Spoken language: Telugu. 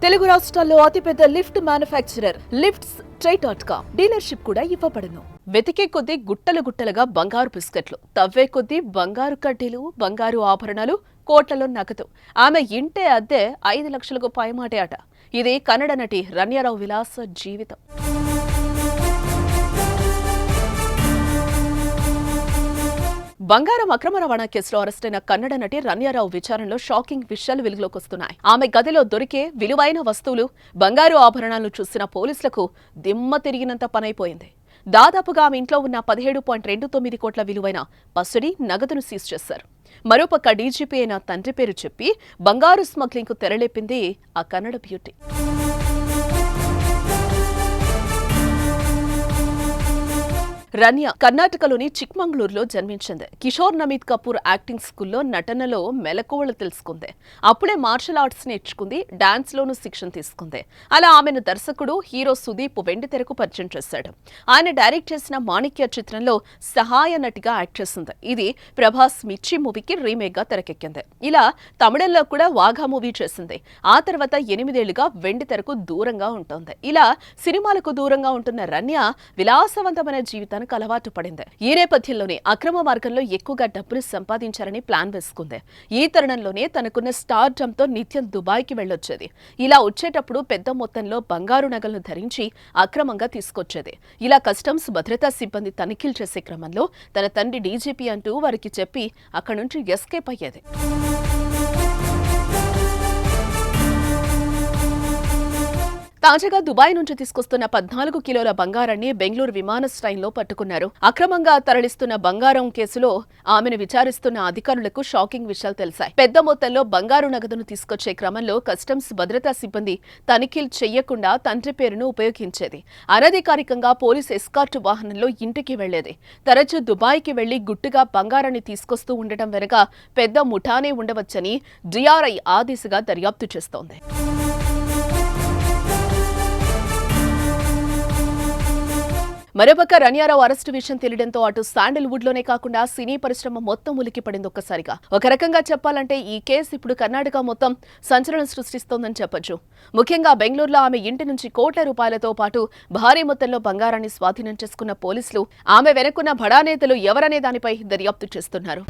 తెలుగు రాష్ట్రాల్లో అతిపెద్ద లిఫ్ట్ మ్యానుఫ్యాక్చరర్ లిఫ్ట్స్ ట్రై.com డీలర్షిప్ కూడా ఇవ్వబడును. వెతికే కొద్దీ గుట్టలు గుట్టలుగా బంగారు బిస్కెట్లు, తవ్వే కొద్దీ బంగారు కడ్డీలు, బంగారు ఆభరణాలు, కోట్లలో నగదు. ఆమె ఇంటే అద్దె 5 లక్షలకు పైమాటే అట. ఇది కన్నడ నటి రన్యారావు విలాస జీవితం. బంగారం అక్రమ రవాణా కేసులో అరెస్టైన కన్నడ నటి రన్యారావు విచారణలో షాకింగ్ విషయాలు వెలుగులోకి వస్తున్నాయి. ఆమె గదిలో దొరికే విలువైన వస్తువులు, బంగారు ఆభరణాలను చూసిన పోలీసులకు దిమ్మ తిరిగినంత పనైపోయింది. దాదాపుగా ఆమె ఇంట్లో ఉన్న 17.29 కోట్ల విలువైన పసిడి, నగదును సీజ్ చేశారు. మరోపక్క డీజీపీ అయిన తండ్రి పేరు చెప్పి బంగారు స్మగ్లింగ్ కు తెరలేపింది ఆ కన్నడ బ్యూటీ. రన్య కర్ణాటకలోని చిక్మంగళూరులో జన్మించింది. కిషోర్ నమిత్ కపూర్ యాక్టింగ్ స్కూల్లో నటనలో మెలకువలు తెలుసుకుంది. అప్పుడే మార్షల్ ఆర్ట్స్ నేర్చుకుంది, డాన్స్ లోనూ శిక్షణ తీసుకుంది. అలా ఆమెను దర్శకుడు హీరో సుదీప్ వెండితెరకు పరిచయం చేశాడు. ఆయన డైరెక్ట్ చేసిన మాణిక్య చిత్రంలో సహాయ నటిగా యాక్ట్ చేసింది. ఇది ప్రభాస్ మిర్చి మూవీకి రీమేక్ గా తెరకెక్కింది. ఇలా తమిళంలో కూడా వాఘా మూవీ చేసింది. ఆ తర్వాత 8 ఏళ్లుగా వెండితెరకు దూరంగా ఉంటుంది. ఇలా సినిమాలకు దూరంగా ఉంటున్న రన్య విలాసవంతమైన జీవితాన్ని అలవాటు పడింది. ఈ నేపథ్యంలోనే అక్రమ మార్గంలో ఎక్కువగా డబ్బులు సంపాదించాలని ప్లాన్ వేసుకుంది. ఈ తరుణంలోనే తనకున్న స్టార్డమ్ తో నిత్యం దుబాయ్కి వెళ్లొచ్చేది. ఇలా వచ్చేటప్పుడు పెద్ద మొత్తంలో బంగారు నగలను ధరించి అక్రమంగా తీసుకొచ్చేది. ఇలా కస్టమ్స్ భద్రతా సిబ్బంది తనిఖీలు చేసే క్రమంలో తన తండ్రి డీజీపీ అంటూ వారికి చెప్పి అక్కడి నుంచి ఎస్కేప్ అయ్యేది. తాజాగా దుబాయ్ నుంచి తీసుకొస్తున్న 14 కిలోల బంగారాన్ని బెంగళూరు విమానాశ్రయంలో పట్టుకున్నారు. అక్రమంగా తరలిస్తున్న బంగారం కేసులో ఆమెను విచారిస్తున్న అధికారులకు షాకింగ్ విషయాలు తెలిసాయి. పెద్ద మొత్తంలో బంగారు నగదును తీసుకొచ్చే క్రమంలో కస్టమ్స్ భద్రతా సిబ్బంది తనిఖీలు చేయకుండా తండ్రి పేరును ఉపయోగించేది. అనధికారికంగా పోలీస్ ఎస్కార్ట్ వాహనంలో ఇంటికి వెళ్లేది. తరచూ దుబాయ్కి వెళ్లి గుట్టుగా బంగారాన్ని తీసుకొస్తూ ఉండటం వెనుక పెద్ద ముఠానే ఉండవచ్చని డిఆర్ఐ ఆ దిశగా దర్యాప్తు చేస్తోంది. మరోపక్క రన్యారావు అరెస్టు విషయం తెలియడంతో అటు శాండల్వుడ్ లోనే కాకుండా సినీ పరిశ్రమ మొత్తం ఉలికిపడింది ఒక్కసారిగా. ఒక రకంగా చెప్పాలంటే ఈ కేసు ఇప్పుడు కర్ణాటక మొత్తం సంచలనం సృష్టిస్తోందని చెప్పొచ్చు. ముఖ్యంగా బెంగళూరులో ఆమె ఇంటి నుంచి కోట్ల రూపాయలతో పాటు భారీ మొత్తంలో బంగారాన్ని స్వాధీనం చేసుకున్న పోలీసులు ఆమె వెనుకున్న బడా నేతలు ఎవరనే దానిపై దర్యాప్తు చేస్తున్నారు.